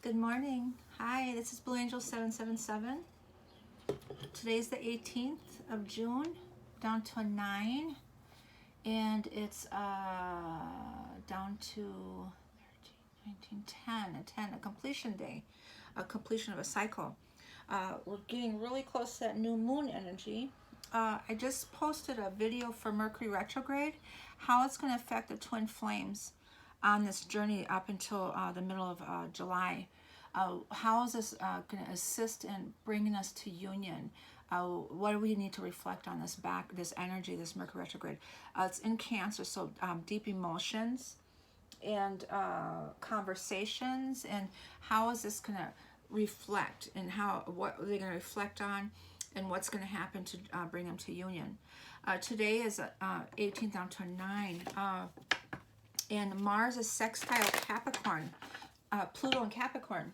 Good morning. Hi, this is Blue Angel 777. Today's the 18th of June, down to a 9, and it's down to 13, 19, 10, a completion day, a completion of a cycle. We're getting really close to that new moon energy. I just posted a video for Mercury retrograde, how it's going to affect the twin flames on this journey up until the middle of July. How is this going to assist in bringing us to union? What do we need to reflect on this energy, this Mercury retrograde? It's in Cancer, so deep emotions and conversations, and how is this going to reflect, and what are they going to reflect on, and what's going to happen to bring them to union. Today is 18th down to 9, and Mars is sextile Capricorn, Pluto and Capricorn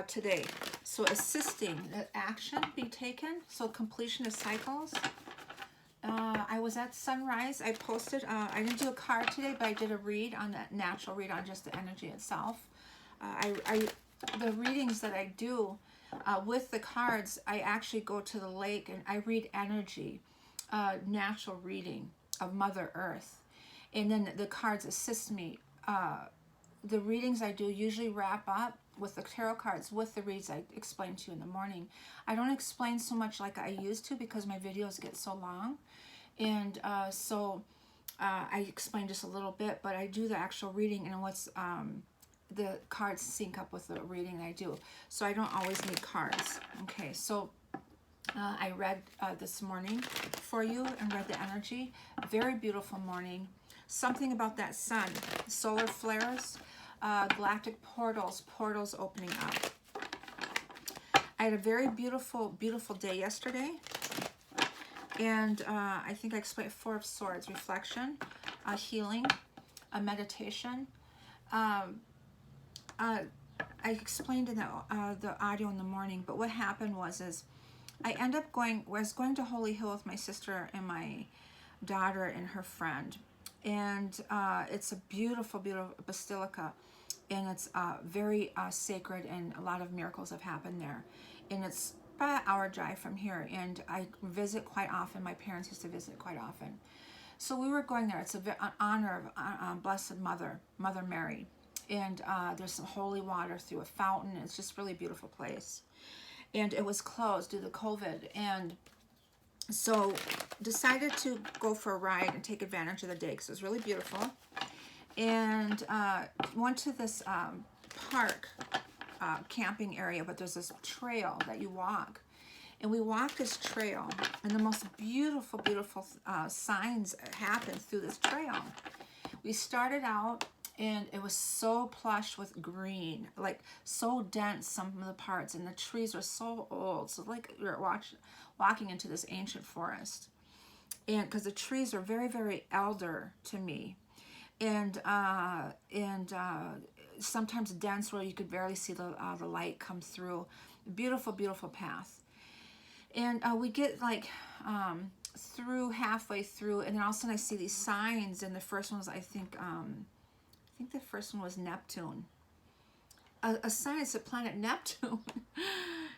today. So assisting that action be taken, so completion of cycles. I was at sunrise. I posted, I didn't do a card today, but I did a read on that natural read on just the energy itself. The readings that I do with the cards, I actually go to the lake and I read energy, natural reading of Mother Earth. And then the cards assist me. The readings I do usually wrap up with the tarot cards with the reads I explained to you in the morning. I don't explain so much like I used to because my videos get so long. And I explain just a little bit, but I do the actual reading, and what's the cards sync up with the reading I do. So I don't always need cards. Okay, so I read this morning for you and read the energy. Very beautiful morning. Something about that sun, solar flares, galactic portals opening up. I had a very beautiful, beautiful day yesterday. And I think I explained Four of Swords, reflection, healing, a meditation. I explained in the audio in the morning, but what happened was I was going to Holy Hill with my sister and my daughter and her friend. And it's a beautiful, beautiful basilica, and it's very sacred, and a lot of miracles have happened there. And it's about an hour drive from here, and I visit quite often. My parents used to visit quite often. So we were going there. It's an honor of Blessed Mother Mary. And there's some holy water through a fountain. It's just a really beautiful place. And it was closed due to COVID. And so decided to go for a ride and take advantage of the day because it was really beautiful. And went to this park camping area, but there's this trail that you walk. And we walked this trail, and the most beautiful, beautiful signs happen through this trail. We started out, and it was so plush with green, like so dense, some of the parts, and the trees were so old. So like we were walking into this ancient forest, and because the trees are very, very elder to me, and sometimes dense where you could barely see the light come through. Beautiful, beautiful path. And we get like halfway through, and then all of a sudden I see these signs, and the first one was I think the first one was Neptune. A sign that said planet Neptune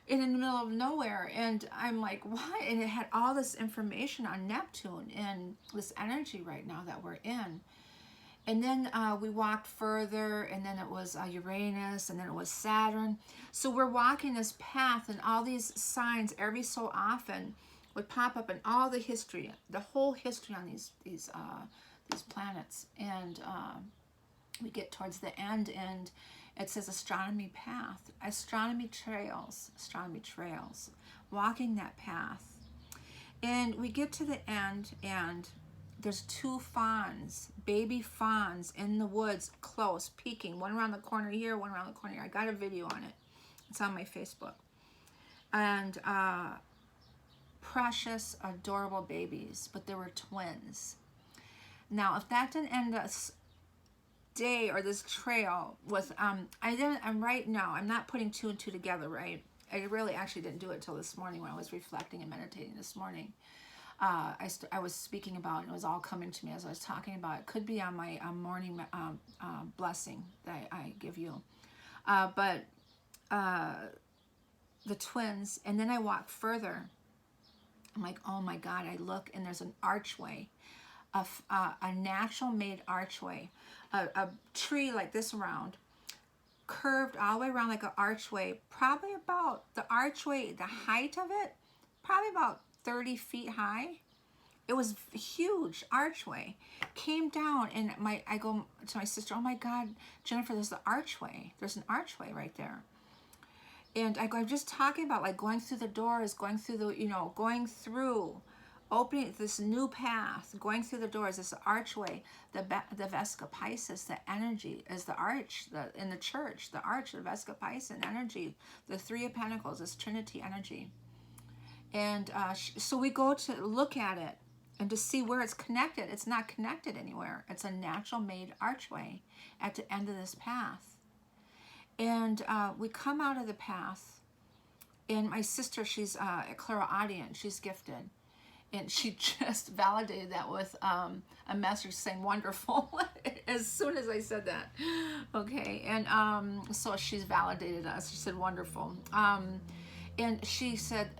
in the middle of nowhere. And I'm like, what? And it had all this information on Neptune and this energy right now that we're in. And then we walked further, and then it was Uranus, and then it was Saturn. So we're walking this path, and all these signs every so often would pop up, in all the history, the whole history on these planets. And we get towards the end, and it says astronomy path, astronomy trails, walking that path. And we get to the end, and there's two fawns, baby fawns in the woods, close, peeking, one around the corner here, one around the corner here. I got a video on it. It's on my Facebook. And precious, adorable babies, but they were twins. Now, if that didn't end us day or this trail with I'm right now, I'm not putting two and two together, right? I really actually didn't do it till this morning when I was reflecting and meditating this morning. I was speaking about, and it was all coming to me as I was talking about it. Could be on my morning blessing that I give you. but the twins. And then I walk further. I'm like, oh my God, I look and there's an archway, a natural made archway, a tree like this around, curved all the way around like an archway, probably about the archway, the height of it, probably about 30 feet high. It was a huge archway. Came down, and I go to my sister, oh my God, Jennifer, there's the archway. There's an archway right there. And I go, I'm just talking about like going through the doors, going through the, going through, opening this new path, going through the doors, this archway, the Vesca Pisces, the energy is the arch, in the church, the arch, the Vesca Pisces energy, the Three of Pentacles, this Trinity energy. And so we go to look at it and to see where it's connected. It's not connected anywhere. It's a natural made archway at the end of this path. And we come out of the path, and my sister, she's a clairaudient, she's gifted. And she just validated that with a message saying wonderful as soon as I said that. Okay, and so she's validated us. She said wonderful. And she said,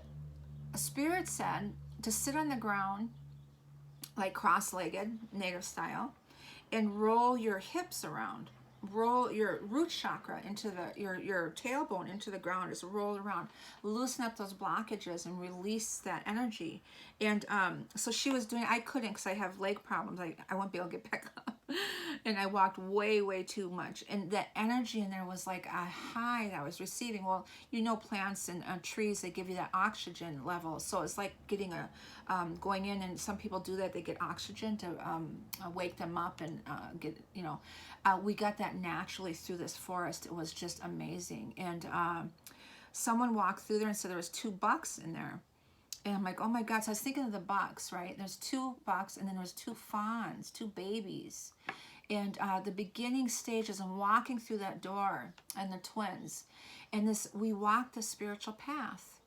Spirit said to sit on the ground, like cross-legged, native style, and roll your hips around. Roll your root chakra into your tailbone into the ground. Just roll around, loosen up those blockages and release that energy. And so she was doing, I couldn't because I have leg problems. I won't be able to get back up. And I walked way too much. And the energy in there was like a high that I was receiving. Well, plants and trees, they give you that oxygen level. So it's like getting going in, and some people do that. They get oxygen to wake them up and get, we got that naturally through this forest. It was just amazing. And someone walked through there and said there was 2 bucks in there. And I'm like, oh my God. So I was thinking of the bucks, right? There's 2 bucks, and then there's 2 fawns, 2 babies. And the beginning stages, I'm walking through that door, and the twins. And we walk the spiritual path.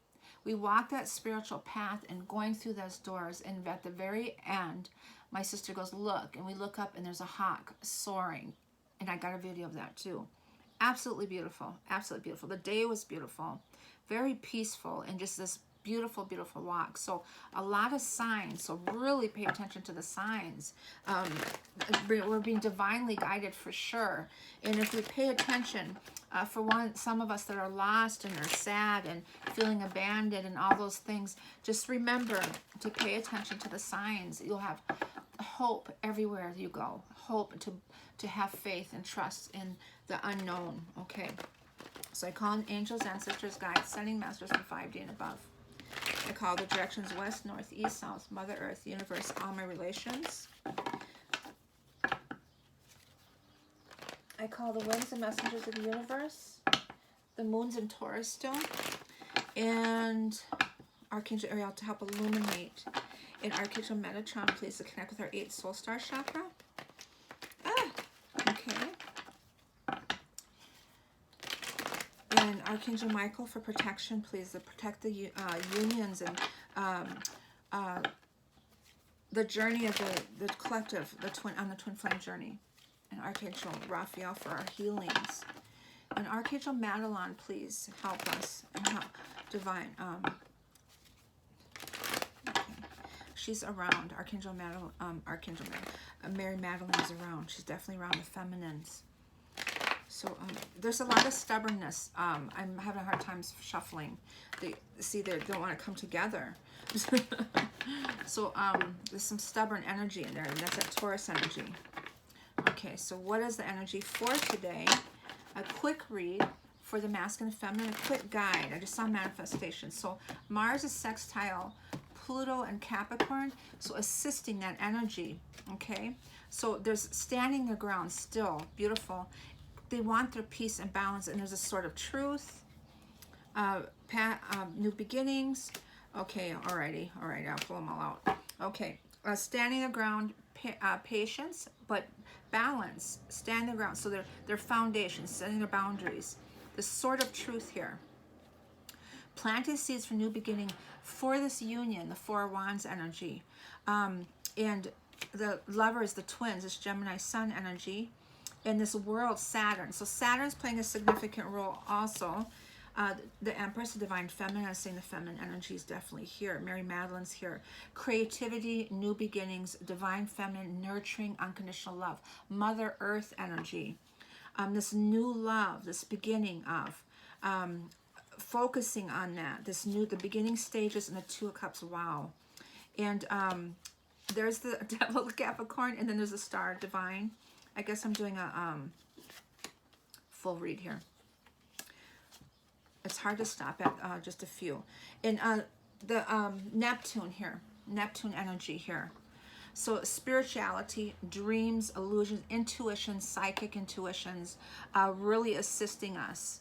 We walk that spiritual path and going through those doors. And at the very end, my sister goes, look. And we look up, and there's a hawk soaring. And I got a video of that too. Absolutely beautiful. Absolutely beautiful. The day was beautiful. Very peaceful, and just this beautiful walk. So a lot of signs. So really pay attention to the signs. We're being divinely guided for sure. And if we pay attention, some of us that are lost and are sad and feeling abandoned and all those things, just remember to pay attention to the signs. You'll have hope everywhere you go. Hope to have faith and trust in the unknown. Okay. So I call in angels, ancestors, guides, sending masters from 5D and above. I call the directions west, north, east, south, Mother Earth, universe, all my relations. I call the winds and messengers of the universe, the moons in Taurus still, and Archangel Ariel to help illuminate. And Archangel Metatron, please, to connect with our 8th soul star chakra. Okay. And Archangel Michael for protection, please, to protect the unions and the journey of the collective, on the twin flame journey. And Archangel Raphael for our healings. And Archangel Madeline, please help us and help divine. Okay. She's around. Archangel Madeline, Mary Magdalene is around. She's definitely around the feminines. So there's a lot of stubbornness. I'm having a hard time shuffling. They don't want to come together. So there's some stubborn energy in there, and that's that Taurus energy. Okay, so what is the energy for today? A quick read for the masculine and feminine, a quick guide. I just saw manifestation. So Mars is sextile Pluto and Capricorn, so assisting that energy. Okay, so there's standing their ground still, beautiful. They want their peace and balance, and there's a sort of truth, new beginnings. Okay, alrighty, all right, I'll pull them all out. Okay, standing their ground, patience, but balance, stand their ground. So their foundation, setting their boundaries. This sort of truth here. Planting seeds for new beginning for this union, the 4 of Wands energy. And the lovers, the twins, this Gemini Sun energy. in this world, Saturn. So Saturn's playing a significant role also. The Empress, the Divine Feminine, I was saying the feminine energy is definitely here. Mary Madeleine's here. Creativity, new beginnings, Divine Feminine, nurturing, unconditional love. Mother Earth energy. This new love, this beginning of, focusing on that. The beginning stages in the Two of Cups. Wow. And there's the Devil Capricorn, and then there's a Star Divine. I guess I'm doing a full read here. It's hard to stop at just a few. And the Neptune here, Neptune energy here. So spirituality, dreams, illusions, intuition, psychic intuitions, really assisting us.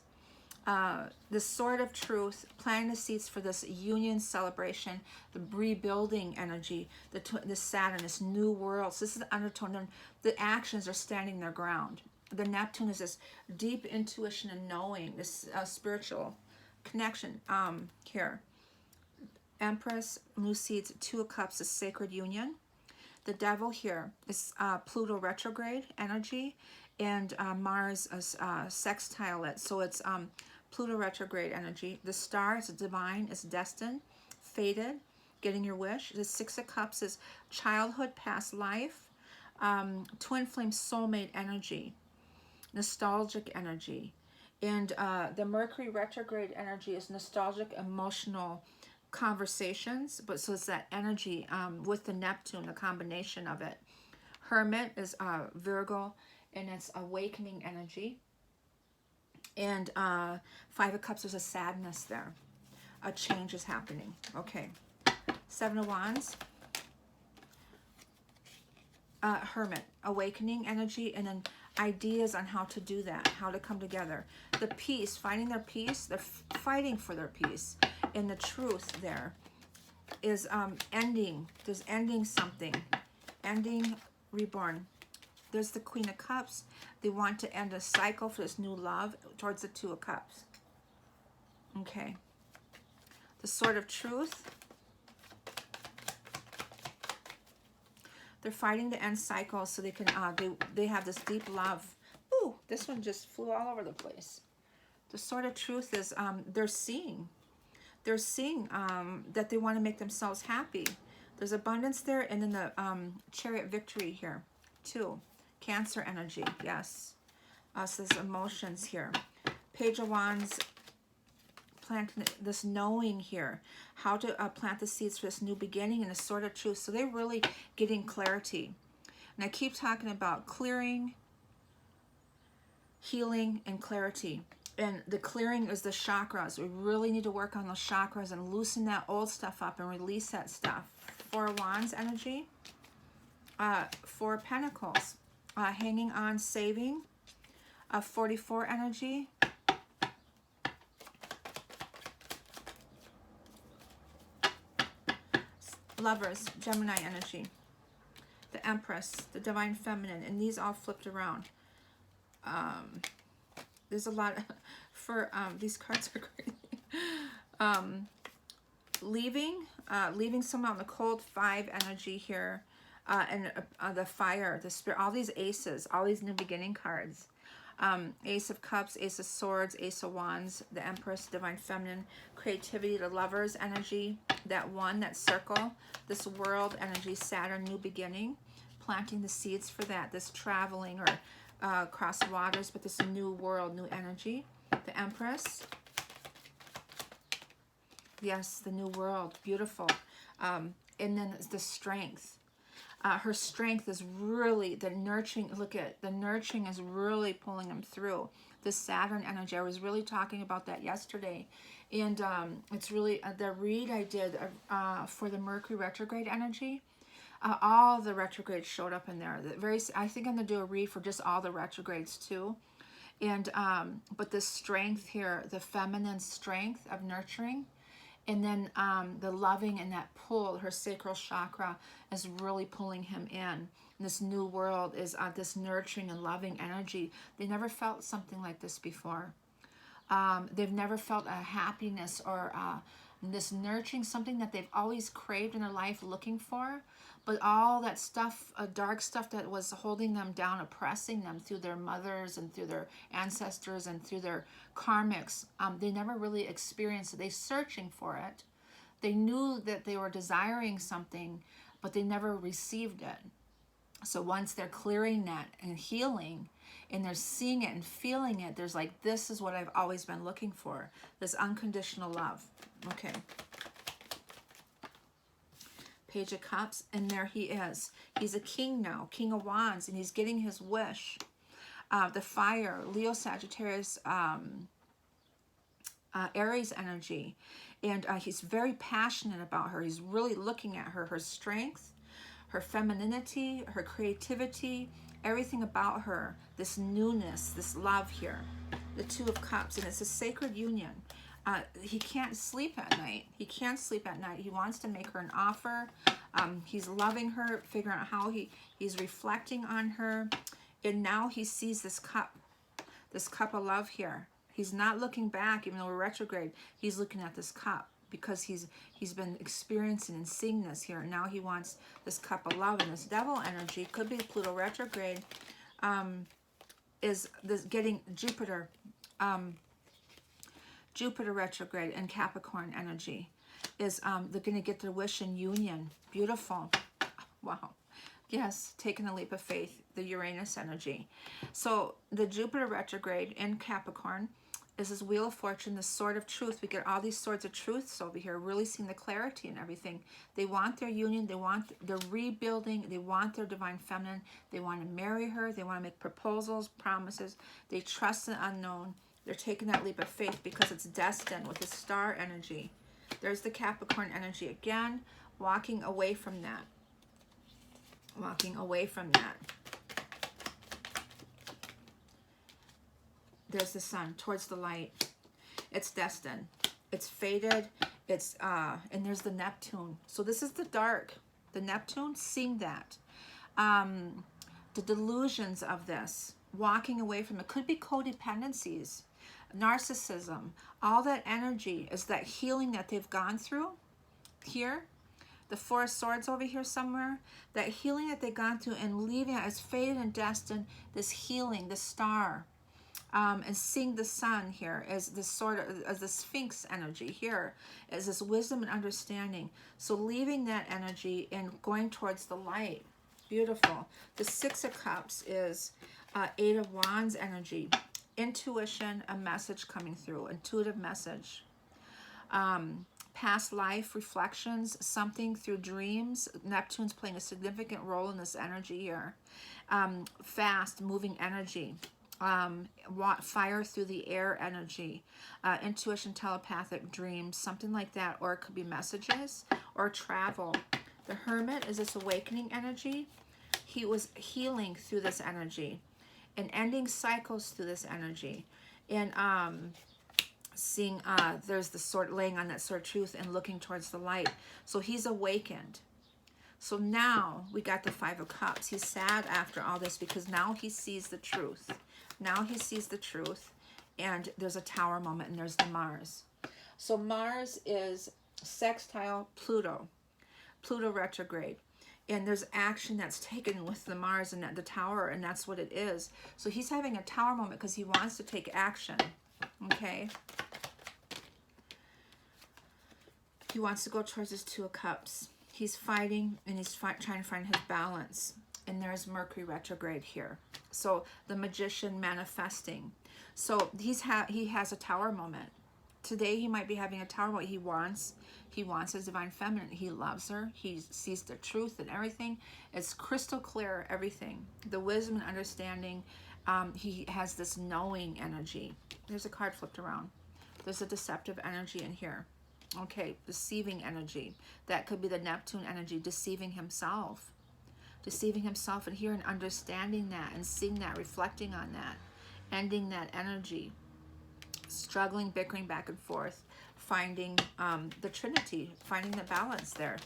The Sword of Truth, planting the seeds for this union celebration, the rebuilding energy, the Saturn, this new world. So this is the undertone. The actions are standing their ground. The Neptune is this deep intuition and knowing, this spiritual connection here. Empress, new seeds, Two of Cups, is sacred union. The Devil here is Pluto retrograde energy, and Mars is sextile it. So it's Pluto retrograde energy. The Star is divine, is destined, fated, getting your wish. The Six of Cups is childhood, past life, twin flame soulmate energy, nostalgic energy. And the Mercury retrograde energy is nostalgic, emotional conversations. But so it's that energy with the Neptune, the combination of it. Hermit is Virgo, and it's awakening energy. And Five of Cups, there's a sadness there. A change is happening. Okay. Seven of Wands. Hermit, awakening energy, and then ideas on how to do that, how to come together. The peace, finding their peace, they're fighting for their peace. And the truth there is ending. There's ending something. Ending, reborn. There's the Queen of Cups. They want to end a cycle for this new love towards the Two of Cups. Okay. The Sword of Truth. They're fighting to end cycles so they can, they have this deep love. Ooh, this one just flew all over the place. The Sword of Truth is, they're seeing that they want to make themselves happy. There's abundance there, and then the Chariot victory here, too. Cancer energy, yes. So there's emotions here. Page of Wands, planting this knowing here, how to plant the seeds for this new beginning, and the Sword of Truth. So they're really getting clarity. And I keep talking about clearing, healing, and clarity. And the clearing is the chakras. We really need to work on those chakras and loosen that old stuff up and release that stuff. Four of Wands energy. Four of Pentacles. Hanging on, saving. 44 energy. Lovers, Gemini energy. The Empress, the Divine Feminine, and these all flipped around. There's a lot for these cards are crazy. Leaving someone on the cold. Five energy here, and the fire, the spirit. All these aces, all these new beginning cards. Ace of Cups, Ace of Swords, Ace of Wands, the Empress, Divine Feminine, creativity, the Lovers energy, that one, that circle, this world energy, Saturn, new beginning, planting the seeds for that, this traveling or across waters, but this new world, new energy, the Empress, yes, the new world, beautiful, and then the strength. Her strength is really the nurturing. Look at the nurturing is really pulling him through. The Saturn energy. I was really talking about that yesterday, and it's really the read I did for the Mercury retrograde energy. All the retrogrades showed up in there. I think I'm gonna do a read for just all the retrogrades too. And but the strength here, the feminine strength of nurturing. And then the loving and that pull, her sacral chakra is really pulling him in. And this new world is this nurturing and loving energy. They never felt something like this before. They've never felt a happiness or and this nurturing, something that they've always craved in their life, looking for, but all that stuff, dark stuff that was holding them down, oppressing them through their mothers and through their ancestors and through their karmics, they never really experienced it. They're searching for it. They knew that they were desiring something, but they never received it. So once they're clearing that and healing, and they're seeing it and feeling it, there's like, this is what I've always been looking for, this unconditional love. Okay. Page of Cups, and there he is. He's a king now, King of Wands, and he's getting his wish. The fire, Leo, Sagittarius, Aries energy. And he's very passionate about her. He's really looking at her, her strength, her femininity, her creativity, everything about her, this newness, this love here. The Two of Cups, and it's a sacred union. He can't sleep at night. He can't sleep at night. He wants to make her an offer. He's loving her, figuring out how he's reflecting on her. And now he sees this cup of love here. He's not looking back, even though we're retrograde. He's looking at this cup because he's been experiencing and seeing this here. And now he wants this cup of love. And this devil energy, could be Pluto retrograde, is this getting Jupiter. Jupiter retrograde and Capricorn energy is they're going to get their wish in union. Beautiful. Wow. Yes, taking a leap of faith, the Uranus energy. So the Jupiter retrograde in Capricorn is this Wheel of Fortune, the Sword of Truth. We get all these swords of truths over here, really seeing the clarity and everything. They want their union. They're rebuilding. They want their divine feminine. They want to marry her. They want to make proposals, promises. They trust the unknown. They're taking that leap of faith because it's destined with the star energy. There's the Capricorn energy again, walking away from that. Walking away from that. There's the sun towards the light. It's destined. It's fated. It's and there's the Neptune. So this is the dark. The Neptune, seeing that. The delusions of this. Walking away from it. Could be codependencies. Narcissism. All that energy is that healing that they've gone through here. The Four of Swords over here somewhere. That healing that they've gone through and leaving it as fated and destined. This healing, the star. And seeing the sun here as this sort of, as the Sphinx energy here, as this wisdom and understanding. So leaving that energy and going towards the light. Beautiful. The Six of Cups is Eight of Wands energy. Intuition, a message coming through. Intuitive message. Past life reflections, something through dreams. Neptune's playing a significant role in this energy here. Fast moving energy. Fire through the air energy, intuition, telepathic dreams, something like that, or it could be messages or travel. The Hermit is this awakening energy. He was healing through this energy and ending cycles through this energy, and seeing there's the sword, laying on that sword of truth and looking towards the light. So he's awakened. So now we got the Five of Cups. He's sad after all this because now he sees the truth. Now he sees the truth, and there's a tower moment, and there's the Mars. So Mars is sextile Pluto, Pluto retrograde, and there's action that's taken with the Mars and the tower, and that's what it is. So he's having a tower moment because he wants to take action, okay? He wants to go towards his Two of Cups. He's fighting, and he's trying to find his balance. And there's Mercury retrograde here. So the Magician manifesting. So he has a tower moment. Today he might be having a tower moment. He wants his divine feminine. He loves her. He sees the truth and everything. It's crystal clear, everything. The wisdom and understanding. He has this knowing energy. There's a card flipped around. There's a deceptive energy in here. Okay, deceiving energy. That could be the Neptune energy, deceiving himself. Deceiving himself, and here and understanding that and seeing that, reflecting on that, ending that energy, struggling, bickering back and forth, finding the Trinity, finding the balance there.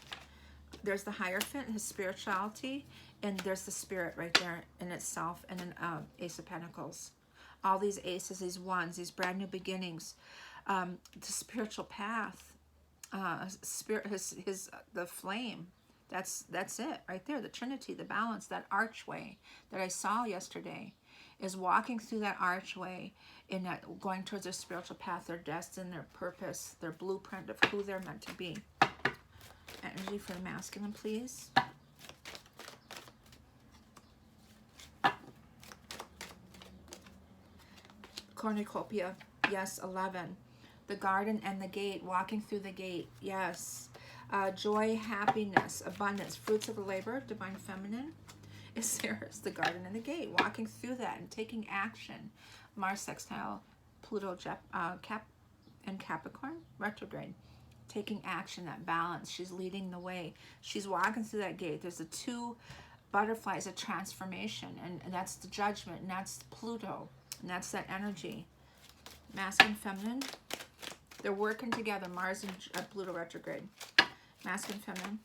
There's the Hierophant, his spirituality, and there's the Spirit right there in itself, and an Ace of Pentacles. All these aces, these wands, these brand new beginnings, the spiritual path. spirit, the flame. That's it right there. The Trinity, the balance, that archway that I saw yesterday, is walking through that archway in that, going towards their spiritual path, their destiny, their purpose, their blueprint of who they're meant to be. Energy for the masculine, please. Cornucopia, yes, 11. The garden and the gate, walking through the gate, yes. Joy, happiness, abundance, fruits of labor, divine feminine is theirs. The garden and the gate, walking through that and taking action. Mars sextile Pluto and Capricorn retrograde, taking action, that balance. She's leading the way. She's walking through that gate. There's the two butterflies, a transformation, and that's the judgment, and that's Pluto, and that's that energy. Masculine, feminine, they're working together. Mars and Pluto retrograde. Masculine, feminine.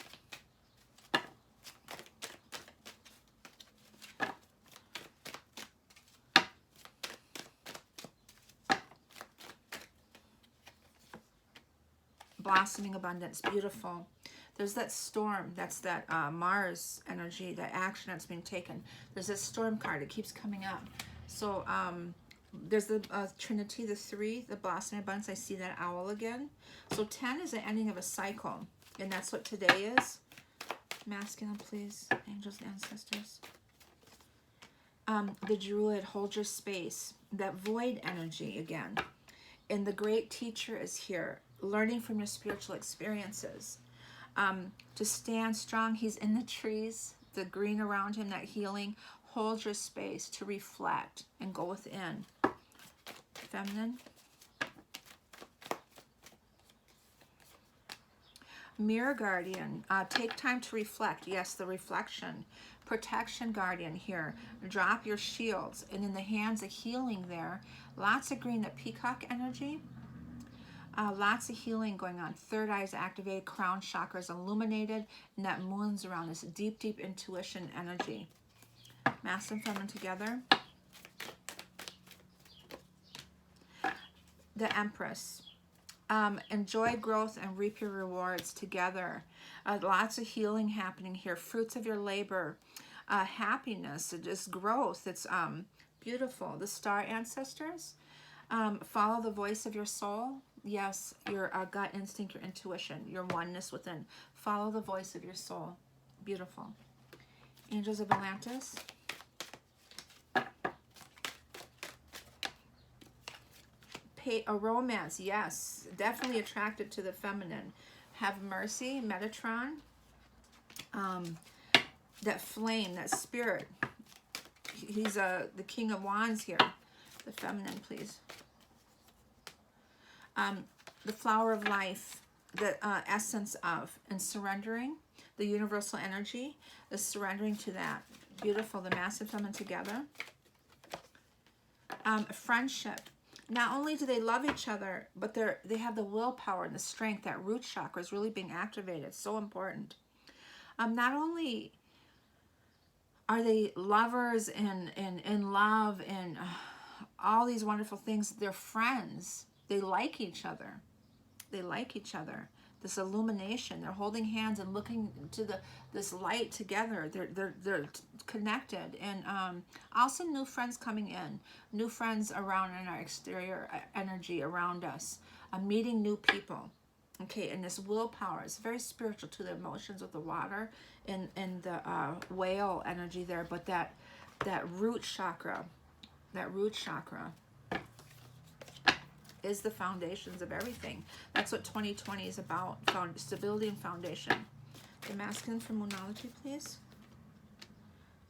Blossoming abundance, beautiful. There's that storm, that's that Mars energy, that action that's being taken. There's this storm card, it keeps coming up. So there's the Trinity, the 3, the blossoming abundance. I see that owl again. So 10 is the ending of a cycle, and that's what today is. Masculine, please. Angels, ancestors. The Druid, hold your space. That void energy again. And the great teacher is here, learning from your spiritual experiences. To stand strong, he's in the trees, the green around him, that healing. Hold your space to reflect and go within. Feminine. Mirror guardian, take time to reflect. Yes, the reflection. Protection guardian here. Drop your shields. And in the hands of healing there. Lots of green, the peacock energy. Lots of healing going on. Third eye is activated. Crown chakra is illuminated. And that moon's around this deep, deep intuition energy. Masculine and feminine together. The Empress. Enjoy growth and reap your rewards together. Lots of healing happening here. Fruits of your labor. Happiness. Just growth. It's beautiful. The star ancestors. Follow the voice of your soul. Yes, your gut instinct, your intuition, your oneness within. Follow the voice of your soul. Beautiful. Angels of Atlantis. A romance, yes. Definitely attracted to the feminine. Have mercy, Metatron. That flame, that spirit. He's the King of Wands here. The feminine, please. The flower of life, the essence of, and surrendering, the universal energy, the surrendering to that. Beautiful, the massive feminine together. Friendship. Not only do they love each other, but they have the willpower and the strength. That root chakra is really being activated. So important. Not only are they lovers and in love and all these wonderful things, they're friends. They like each other. They like each other. This illumination. They're holding hands and looking to this light together. They're connected. And also new friends coming in. New friends around in our exterior energy around us. Meeting new people. Okay, and this willpower is very spiritual to the emotions of the water and the whale energy there. But that root chakra, is the foundations of everything. That's what 2020 is about. Stability and foundation. The masculine for Moonology, please.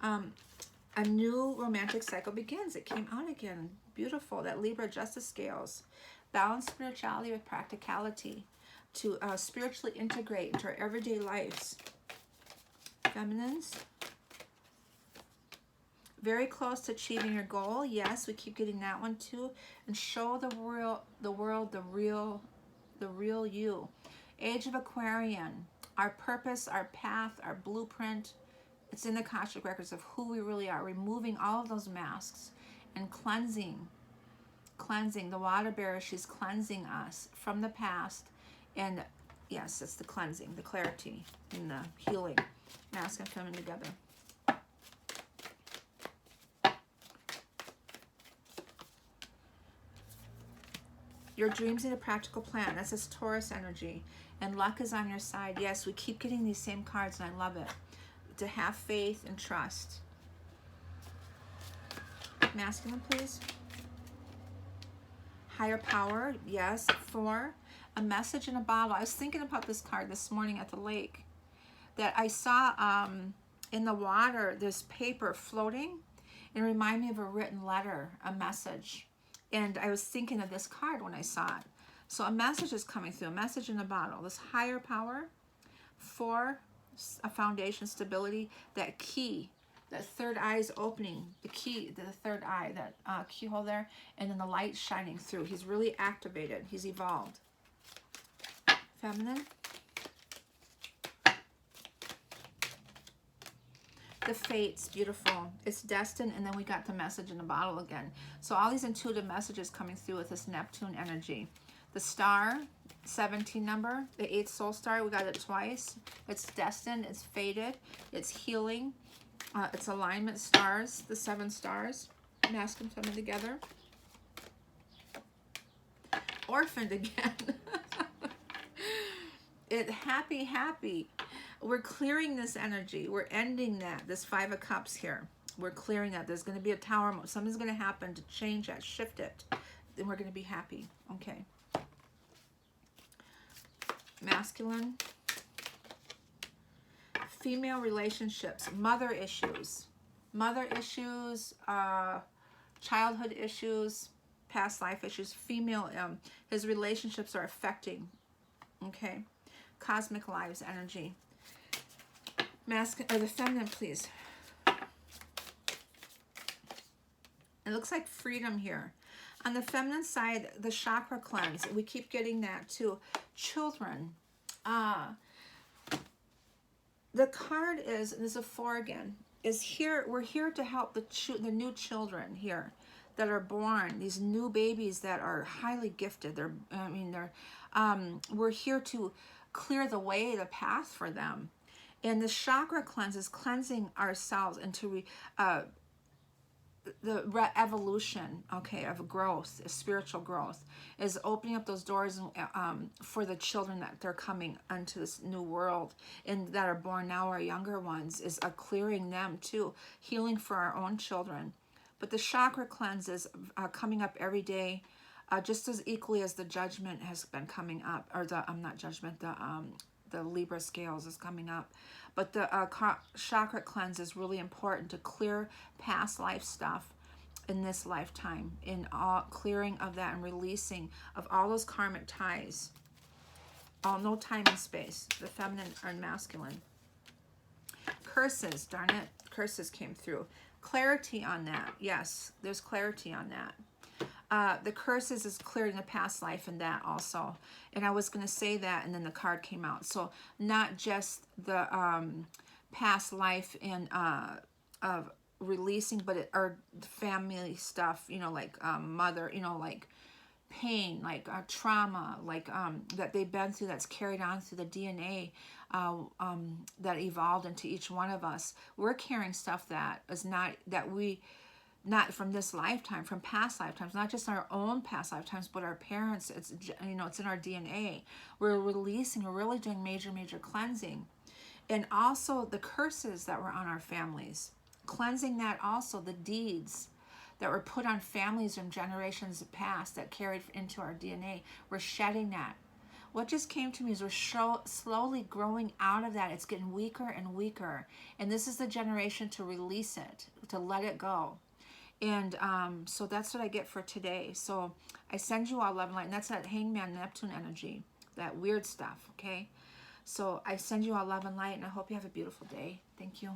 A new romantic cycle begins. It came out again. Beautiful. That Libra justice scales. Balance spirituality with practicality. To spiritually integrate into our everyday lives. Feminines. Very close to achieving your goal. Yes, we keep getting that one too. And show the world the real you. Age of Aquarian. Our purpose, our path, our blueprint. It's in the Akashic records of who we really are. Removing all of those masks and cleansing. The water bearer, she's cleansing us from the past and Yes, it's the cleansing, the clarity, and the healing. Masculine and feminine together. Your dreams need a practical plan. That's this Taurus energy. And luck is on your side. Yes, we keep getting these same cards, and I love it. To have faith and trust. Masculine, please. Higher power. Yes. 4. A message in a bottle. I was thinking about this card this morning at the lake. That I saw in the water, this paper floating. It reminded me of a written letter, a message. And I was thinking of this card when I saw it. So a message is coming through, a message in a bottle. This higher power. 4, a foundation, stability, that key, that third eye is opening, the key, the third eye, that keyhole there, and then the light shining through. He's really activated. He's evolved. Feminine. The fates, beautiful. It's destined, and then we got the message in the bottle again. So all these intuitive messages coming through with this Neptune energy. The star, 17 number, the 8th soul star, we got it twice. It's destined, it's fated, it's healing, it's alignment stars, the 7 stars, masculine, feminine together. Orphaned again. Happy. We're clearing this energy. We're ending that, this 5 of Cups here. We're clearing that. There's going to be a tower. Something's going to happen to change that, shift it. Then we're going to be happy. Okay. Masculine. Female relationships. Mother issues. Childhood issues. Past life issues. Female, his relationships are affecting. Okay. Cosmic lives energy. Masculine, or the feminine, please. It looks like freedom here. On the feminine side, the chakra cleanse. We keep getting that too. Children. The card is, there's a 4 again, is here. We're here to help the new children here that are born. These new babies that are highly gifted. We're here to clear the way, the path for them. And the chakra cleanse is cleansing ourselves into the evolution, okay, of growth, spiritual growth, is opening up those doors for the children that they're coming into this new world and that are born now, our younger ones, is clearing them too, healing for our own children. But the chakra cleanse is coming up every day, just as equally as the judgment has been coming up, or not judgment, the Libra scales is coming up. But the chakra cleanse is really important to clear past life stuff in this lifetime, in all clearing of that and releasing of all those karmic ties. No time and space, the feminine and masculine. Curses, darn it, curses came through. Clarity on that, yes, there's clarity on that. The curses is clearing the past life and that also. And I was going to say that, and then the card came out. So not just the past life and of releasing, but or family stuff, like mother, like pain, like trauma, like that they've been through, that's carried on through the DNA that evolved into each one of us. We're carrying stuff that is not from this lifetime, from past lifetimes, not just our own past lifetimes, but our parents. It's it's in our DNA. We're releasing, we're really doing major cleansing. And also the curses that were on our families, cleansing that also, the deeds that were put on families from generations past that carried into our DNA. We're shedding that. What just came to me is we're slowly growing out of that. It's getting weaker and weaker. And this is the generation to release it, to let it go. And so that's what I get for today. So I send you all love and light. And that's that Hangman Neptune energy, that weird stuff, okay? So I send you all love and light, and I hope you have a beautiful day. Thank you.